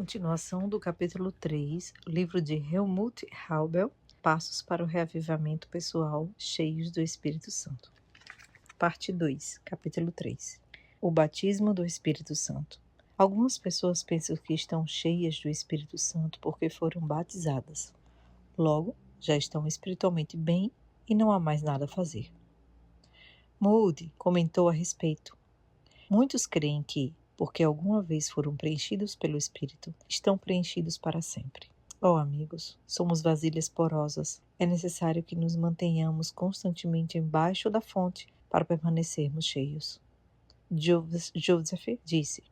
Continuação do capítulo 3, livro de Helmut Haubel, Passos para o Reavivamento Pessoal Cheios do Espírito Santo. Parte 2, capítulo 3. O batismo do Espírito Santo. Algumas pessoas pensam que estão cheias do Espírito Santo porque foram batizadas. Logo, já estão espiritualmente bem e não há mais nada a fazer. Moody comentou a respeito. Muitos creem que, porque alguma vez foram preenchidos pelo Espírito, estão preenchidos para sempre. Oh, amigos, somos vasilhas porosas. É necessário que nos mantenhamos constantemente embaixo da fonte para permanecermos cheios. Joseph disse,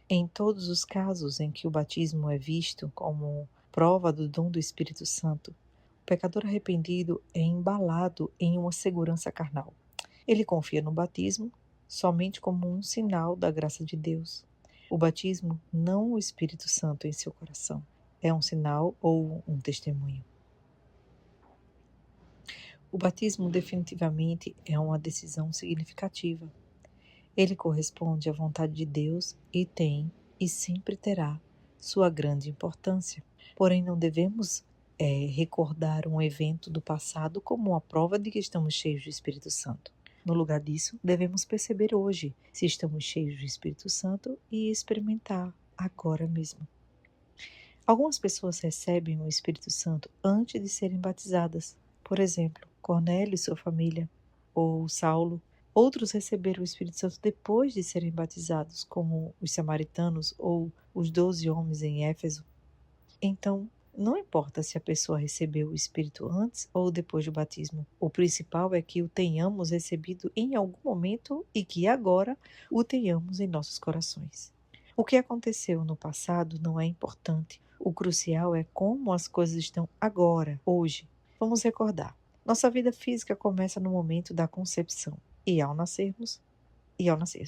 em todos os casos em que o batismo é visto como prova do dom do Espírito Santo, o pecador arrependido é embalado em uma segurança carnal. Ele confia no batismo somente como um sinal da graça de Deus. O batismo, não o Espírito Santo em seu coração, é um sinal ou um testemunho. O batismo definitivamente é uma decisão significativa. Ele corresponde à vontade de Deus e tem, e sempre terá, sua grande importância. Porém, não devemos recordar um evento do passado como uma prova de que estamos cheios do Espírito Santo. No lugar disso, devemos perceber hoje se estamos cheios do Espírito Santo e experimentar agora mesmo. Algumas pessoas recebem o Espírito Santo antes de serem batizadas. Por exemplo, Cornélio e sua família, ou Saulo. Outros receberam o Espírito Santo depois de serem batizados, como os samaritanos ou os 12 homens em Éfeso. Então, não importa se a pessoa recebeu o Espírito antes ou depois do batismo. O principal é que o tenhamos recebido em algum momento e que agora o tenhamos em nossos corações. O que aconteceu no passado não é importante. O crucial é como as coisas estão agora, hoje. Vamos recordar. Nossa vida física começa no momento da concepção e ao nascermos,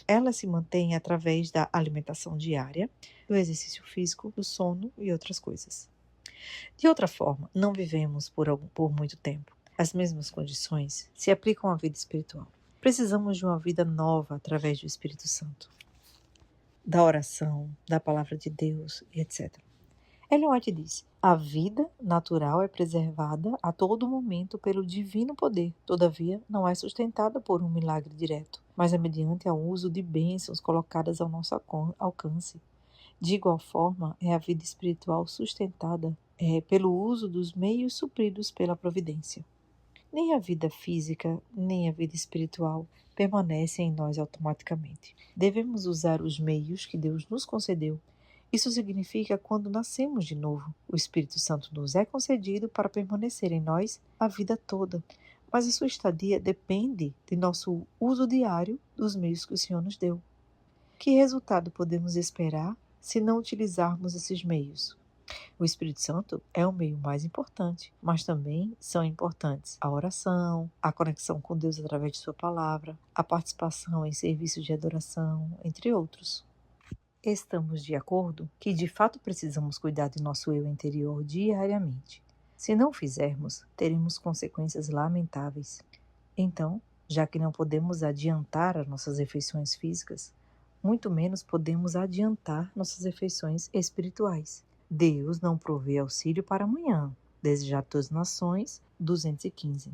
ela se mantém através da alimentação diária, do exercício físico, do sono e outras coisas. De outra forma, não vivemos por muito tempo. As mesmas condições se aplicam à vida espiritual. Precisamos de uma vida nova através do Espírito Santo, da oração, da palavra de Deus, etc. Ellen White diz, a vida natural é preservada a todo momento pelo divino poder, todavia não é sustentada por um milagre direto, mas é mediante o uso de bênçãos colocadas ao nosso alcance. De igual forma, é a vida espiritual sustentada pelo uso dos meios supridos pela providência. Nem a vida física, nem a vida espiritual permanecem em nós automaticamente. Devemos usar os meios que Deus nos concedeu. Isso significa quando nascemos de novo. O Espírito Santo nos é concedido para permanecer em nós a vida toda, mas a sua estadia depende de nosso uso diário dos meios que o Senhor nos deu. Que resultado podemos esperar se não utilizarmos esses meios? O Espírito Santo é o meio mais importante, mas também são importantes a oração, a conexão com Deus através de sua palavra, a participação em serviços de adoração, entre outros. Estamos de acordo que de fato precisamos cuidar de nosso eu interior diariamente. Se não fizermos, teremos consequências lamentáveis. Então, já que não podemos adiantar as nossas refeições físicas, muito menos podemos adiantar nossas refeições espirituais. Deus não provê auxílio para amanhã. Desejado às Nações, 215.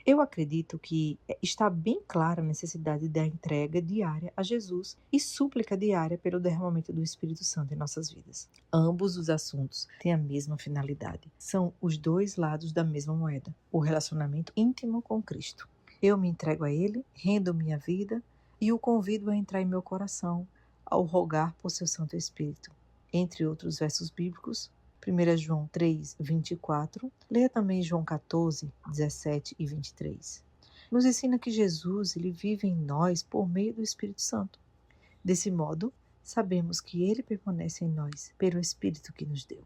Eu acredito que está bem clara a necessidade da entrega diária a Jesus e súplica diária pelo derramamento do Espírito Santo em nossas vidas. Ambos os assuntos têm a mesma finalidade. São os dois lados da mesma moeda. O relacionamento íntimo com Cristo. Eu me entrego a Ele, rendo minha vida e o convido a entrar em meu coração ao rogar por seu Santo Espírito. Entre outros versos bíblicos, 1 João 3, 24, leia também João 14, 17 e 23. Nos ensina que Jesus ele vive em nós por meio do Espírito Santo. Desse modo, sabemos que ele permanece em nós pelo Espírito que nos deu.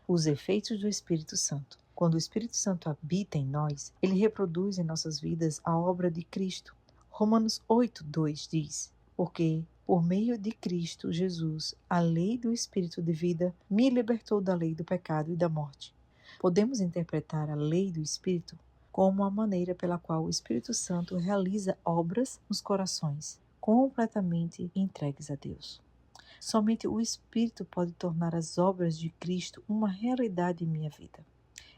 Os efeitos do Espírito Santo. Quando o Espírito Santo habita em nós, ele reproduz em nossas vidas a obra de Cristo. Romanos 8, 2 diz, porque por meio de Cristo Jesus, a lei do Espírito de vida me libertou da lei do pecado e da morte. Podemos interpretar a lei do Espírito como a maneira pela qual o Espírito Santo realiza obras nos corações, completamente entregues a Deus. Somente o Espírito pode tornar as obras de Cristo uma realidade em minha vida.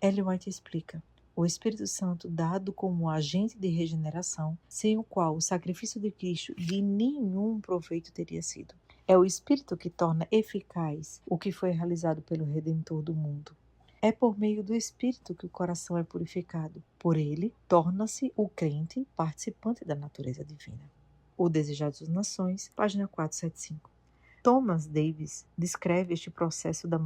Ellen White explica: o Espírito Santo, dado como agente de regeneração, sem o qual o sacrifício de Cristo de nenhum proveito teria sido. É o Espírito que torna eficaz o que foi realizado pelo Redentor do mundo. É por meio do Espírito que o coração é purificado. Por ele, torna-se o crente participante da natureza divina. O Desejado das Nações, página 475. Thomas Davis descreve este processo da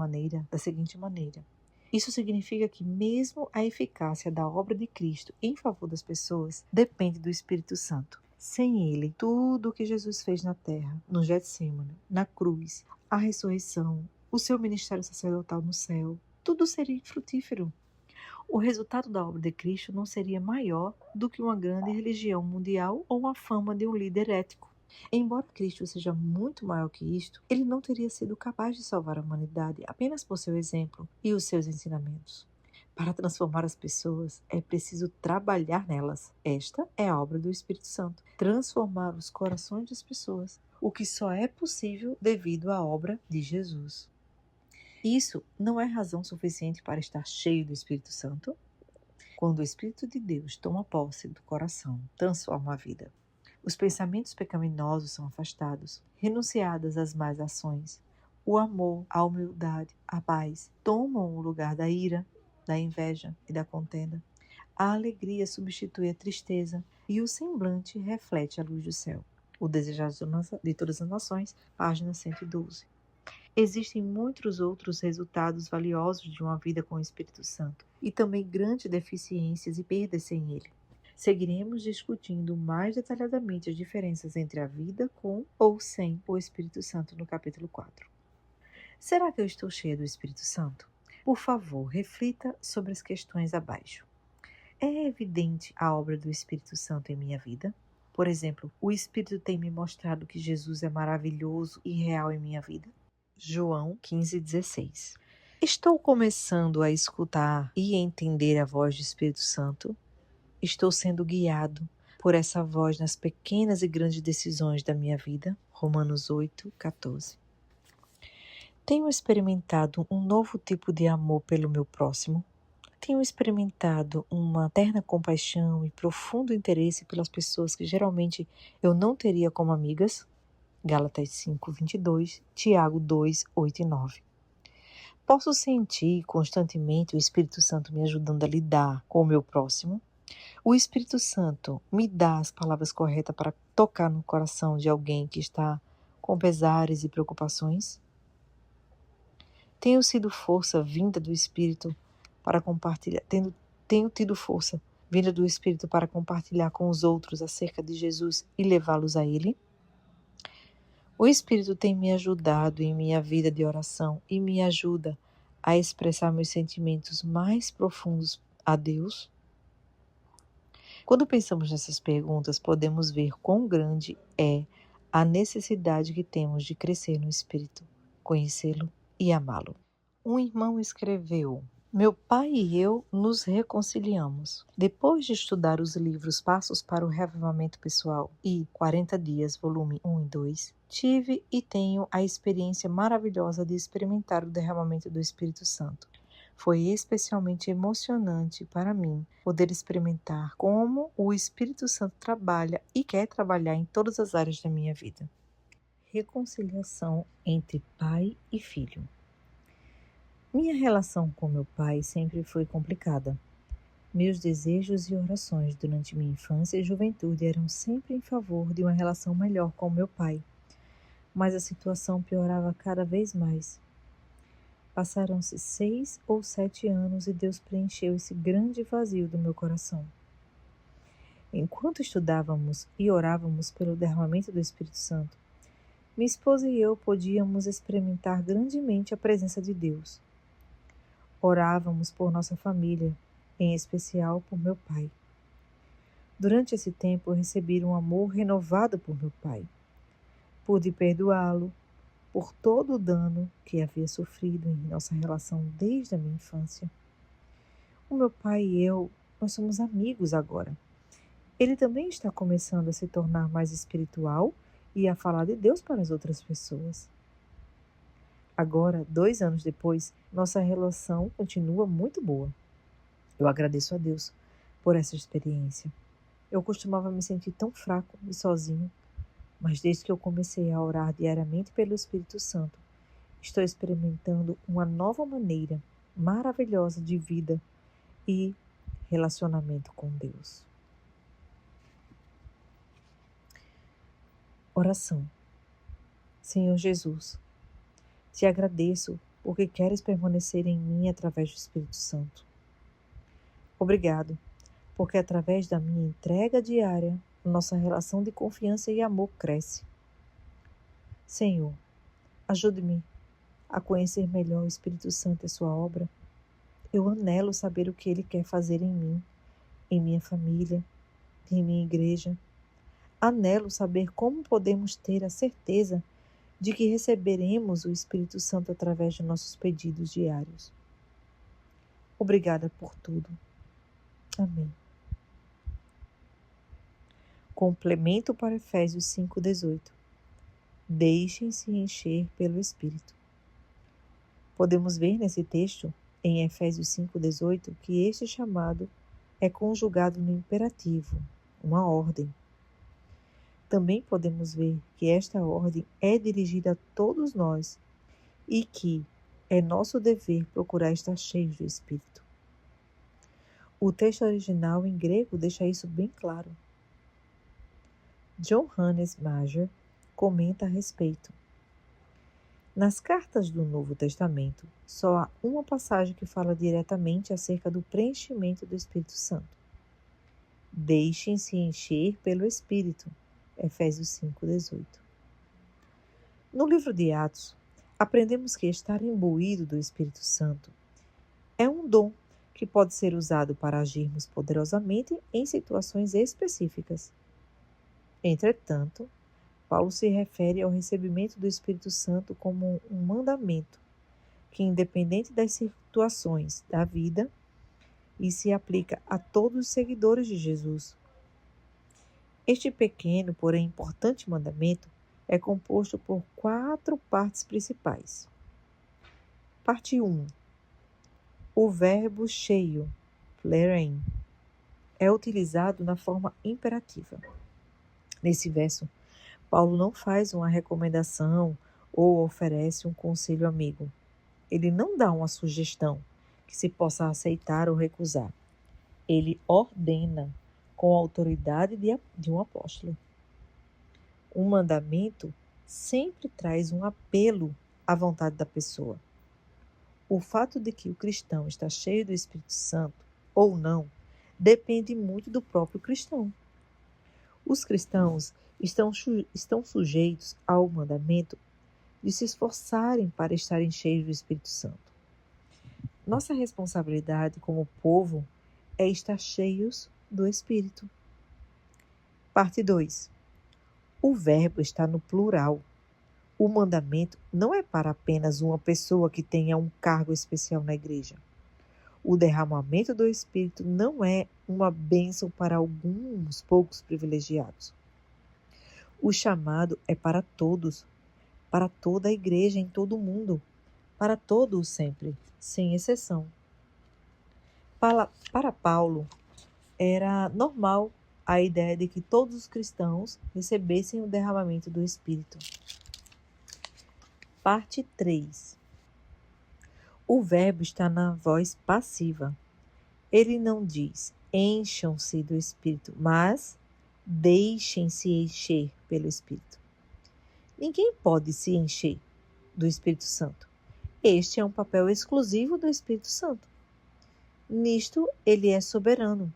seguinte maneira: isso significa que mesmo a eficácia da obra de Cristo em favor das pessoas depende do Espírito Santo. Sem ele, tudo o que Jesus fez na terra, no Getsêmani, na cruz, a ressurreição, o seu ministério sacerdotal no céu, tudo seria infrutífero. O resultado da obra de Cristo não seria maior do que uma grande religião mundial ou a fama de um líder ético. Embora Cristo seja muito maior que isto, ele não teria sido capaz de salvar a humanidade apenas por seu exemplo e os seus ensinamentos. Para transformar as pessoas, é preciso trabalhar nelas. Esta é a obra do Espírito Santo, transformar os corações das pessoas, o que só é possível devido à obra de Jesus. Isso não é razão suficiente para estar cheio do Espírito Santo? Quando o Espírito de Deus toma posse do coração, transforma a vida. Os pensamentos pecaminosos são afastados, renunciadas as más ações. O amor, a humildade, a paz tomam o lugar da ira, da inveja e da contenda. A alegria substitui a tristeza e o semblante reflete a luz do céu. O Desejado de Todas as Nações, página 112. Existem muitos outros resultados valiosos de uma vida com o Espírito Santo e também grandes deficiências e perdas sem ele. Seguiremos discutindo mais detalhadamente as diferenças entre a vida com ou sem o Espírito Santo no capítulo 4. Será que eu estou cheia do Espírito Santo? Por favor, reflita sobre as questões abaixo. É evidente a obra do Espírito Santo em minha vida? Por exemplo, o Espírito tem me mostrado que Jesus é maravilhoso e real em minha vida? João 15,16. Estou começando a escutar e entender a voz do Espírito Santo? Estou sendo guiado por essa voz nas pequenas e grandes decisões da minha vida? Romanos 8,14. Tenho experimentado um novo tipo de amor pelo meu próximo? Tenho experimentado uma terna compaixão e profundo interesse pelas pessoas que geralmente eu não teria como amigas? Gálatas 5,22, Tiago 2, 8 e 9. Posso sentir constantemente o Espírito Santo me ajudando a lidar com o meu próximo? O Espírito Santo me dá as palavras corretas para tocar no coração de alguém que está com pesares e preocupações? Tenho tido força vinda do Espírito para compartilhar, tenho tido força vinda do Espírito para compartilhar com os outros acerca de Jesus e levá-los a Ele? O Espírito tem me ajudado em minha vida de oração e me ajuda a expressar meus sentimentos mais profundos a Deus? Quando pensamos nessas perguntas, podemos ver quão grande é a necessidade que temos de crescer no Espírito, conhecê-lo e amá-lo. Um irmão escreveu: meu pai e eu nos reconciliamos. Depois de estudar os livros Passos para o Reavivamento Pessoal e 40 Dias, volume 1 e 2, tive e tenho a experiência maravilhosa de experimentar o derramamento do Espírito Santo. Foi especialmente emocionante para mim poder experimentar como o Espírito Santo trabalha e quer trabalhar em todas as áreas da minha vida. Reconciliação entre pai e filho. Minha relação com meu pai sempre foi complicada. Meus desejos e orações durante minha infância e juventude eram sempre em favor de uma relação melhor com meu pai, mas a situação piorava cada vez mais. Passaram-se 6 ou 7 anos e Deus preencheu esse grande vazio do meu coração. Enquanto estudávamos e orávamos pelo derramamento do Espírito Santo, minha esposa e eu podíamos experimentar grandemente a presença de Deus. Orávamos por nossa família, em especial por meu pai. Durante esse tempo eu recebi um amor renovado por meu pai. Pude perdoá-lo por todo o dano que havia sofrido em nossa relação desde a minha infância. O meu pai e eu, nós somos amigos agora. Ele também está começando a se tornar mais espiritual e a falar de Deus para as outras pessoas. Agora, 2 anos depois, nossa relação continua muito boa. Eu agradeço a Deus por essa experiência. Eu costumava me sentir tão fraco e sozinho, mas desde que eu comecei a orar diariamente pelo Espírito Santo, estou experimentando uma nova maneira maravilhosa de vida e relacionamento com Deus. Oração. Senhor Jesus, te agradeço porque queres permanecer em mim através do Espírito Santo. Obrigado, porque através da minha entrega diária, nossa relação de confiança e amor cresce. Senhor, ajude-me a conhecer melhor o Espírito Santo e sua obra. Eu anelo saber o que Ele quer fazer em mim, em minha família, em minha igreja. Anelo saber como podemos ter a certeza de que receberemos o Espírito Santo através de nossos pedidos diários. Obrigada por tudo. Amém. Complemento para Efésios 5:18. Deixem-se encher pelo Espírito. Podemos ver nesse texto, em Efésios 5:18, que este chamado é conjugado no imperativo, uma ordem. Também podemos ver que esta ordem é dirigida a todos nós e que é nosso dever procurar estar cheios do Espírito. O texto original em grego deixa isso bem claro. Johannes Mayer comenta a respeito. Nas cartas do Novo Testamento, só há uma passagem que fala diretamente acerca do preenchimento do Espírito Santo. Deixem-se encher pelo Espírito. Efésios 5:18. No livro de Atos, aprendemos que estar imbuído do Espírito Santo é um dom que pode ser usado para agirmos poderosamente em situações específicas. Entretanto, Paulo se refere ao recebimento do Espírito Santo como um mandamento que, independente das situações da vida, e se aplica a todos os seguidores de Jesus. Este pequeno, porém importante mandamento é composto por 4 partes principais. Parte 1. O verbo cheio, plerem, é utilizado na forma imperativa. Nesse verso, Paulo não faz uma recomendação ou oferece um conselho amigo. Ele não dá uma sugestão que se possa aceitar ou recusar. Ele ordena com a autoridade de um apóstolo. Um mandamento sempre traz um apelo à vontade da pessoa. O fato de que o cristão está cheio do Espírito Santo ou não depende muito do próprio cristão. Os cristãos estão sujeitos ao mandamento de se esforçarem para estarem cheios do Espírito Santo. Nossa responsabilidade como povo é estar cheios do Espírito. Parte 2. O verbo está no plural. O mandamento não é para apenas uma pessoa que tenha um cargo especial na igreja. O derramamento do Espírito não é uma bênção para alguns poucos privilegiados. O chamado é para todos, para toda a igreja em todo o mundo, para todos sempre, sem exceção. Para Paulo, era normal a ideia de que todos os cristãos recebessem o derramamento do Espírito. Parte 3. O verbo está na voz passiva. Ele não diz encham-se do Espírito, mas deixem-se encher pelo Espírito. Ninguém pode se encher do Espírito Santo. Este é um papel exclusivo do Espírito Santo. Nisto, ele é soberano.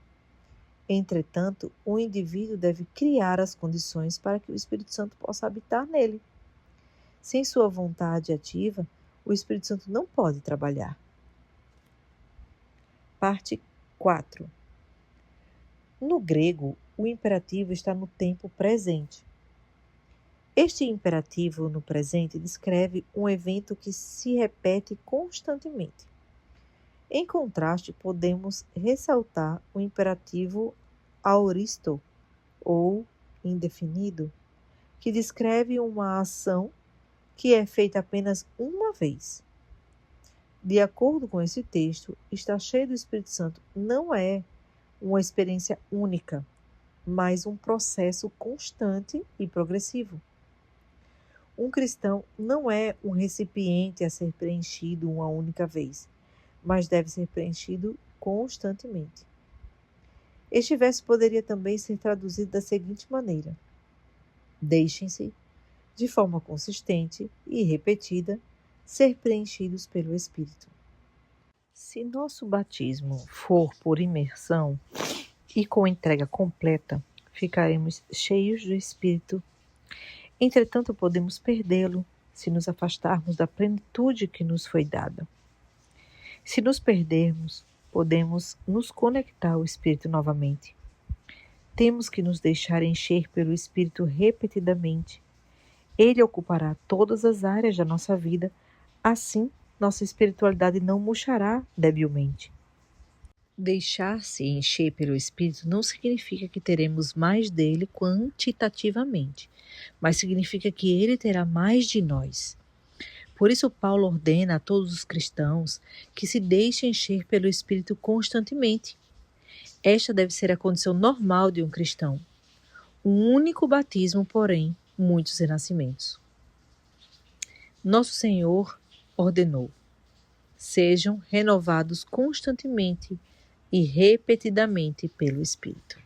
Entretanto, o indivíduo deve criar as condições para que o Espírito Santo possa habitar nele. Sem sua vontade ativa, o Espírito Santo não pode trabalhar. Parte 4. No grego, o imperativo está no tempo presente. Este imperativo no presente descreve um evento que se repete constantemente. Em contraste, podemos ressaltar o imperativo aoristo, ou indefinido, que descreve uma ação que é feita apenas uma vez. De acordo com esse texto, estar cheio do Espírito Santo não é uma experiência única, mas um processo constante e progressivo. Um cristão não é um recipiente a ser preenchido uma única vez, mas deve ser preenchido constantemente. Este verso poderia também ser traduzido da seguinte maneira: deixem-se, de forma consistente e repetida, ser preenchidos pelo Espírito. Se nosso batismo for por imersão e com entrega completa, ficaremos cheios do Espírito. Entretanto, podemos perdê-lo se nos afastarmos da plenitude que nos foi dada. Se nos perdermos, podemos nos conectar ao Espírito novamente. Temos que nos deixar encher pelo Espírito repetidamente. Ele ocupará todas as áreas da nossa vida, assim nossa espiritualidade não murchará debilmente. Deixar-se encher pelo Espírito não significa que teremos mais dele quantitativamente, mas significa que ele terá mais de nós. Por isso, Paulo ordena a todos os cristãos que se deixem encher pelo Espírito constantemente. Esta deve ser a condição normal de um cristão. Um único batismo, porém, muitos renascimentos. Nosso Senhor ordenou: sejam renovados constantemente e repetidamente pelo Espírito.